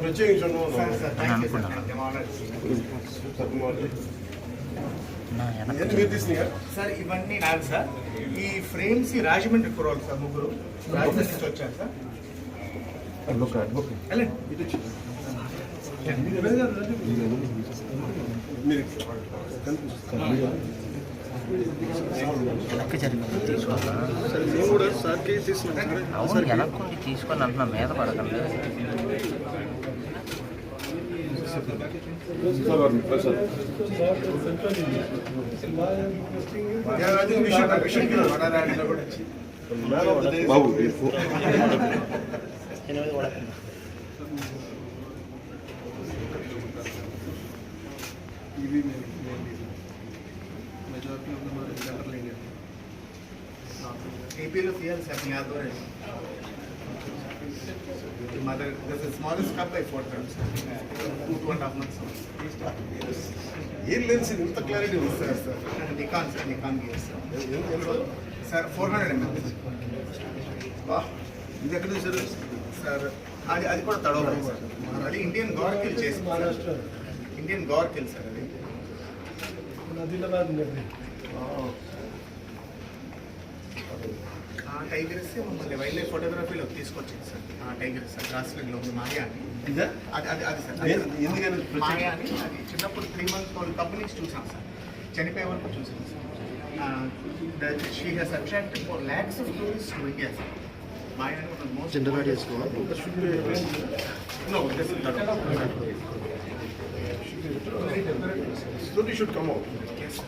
ప్రత్యేకించండి మీరు తీసుకున్నాయా సార్? ఇవన్నీ నాది సార్. ఈ ఫ్రేమ్స్ రాజమండ్రి కురవాలి సార్, ముగ్గురు రాజమండ్రి నుంచి వచ్చారు సార్. వెనక్కి జరిగింది తీసుకోవాలా? అవును, వెనక్కుండి తీసుకొని అంటున్నా, మీద పడకండి. ఏపీలో తీయాలి సార్, మీ ఆధ్వర్యం. Mother, this is smallest cup by 4 grams. 2.5 months. ఏం లేదు సార్, ఇంత క్లారిటీ ఉంది Sir, Nikon sir, Nikon gear sir. Sir, 400 ml. ఇది ఎక్కడ సార్? సార్ అది కూడా తడవదు సార్. అది ఇండియన్ గార్కిల్ చేసి, ఇండియన్ గార్కిల్ సార్ అది. ఆ టైగర్స్ మమ్మల్ని వైల్డ్ లైఫ్ ఫోటోగ్రఫీలో తీసుకొచ్చింది సార్. ఆ టైగర్స్ సార్ గ్రాస్లాండ్లో ఉంది, మాయా అని. అది సార్ మాయా అని. అది చిన్నప్పుడు 3 months old కప్ నుంచి చూసాం సార్, చనిపోయే వరకు చూసాం sir. She has attracted 4 lakhs of tourists to India sir. మాయా అని one of the most general చేసుకోవాలి. No, this is not. Slowly should come out. Yes sir.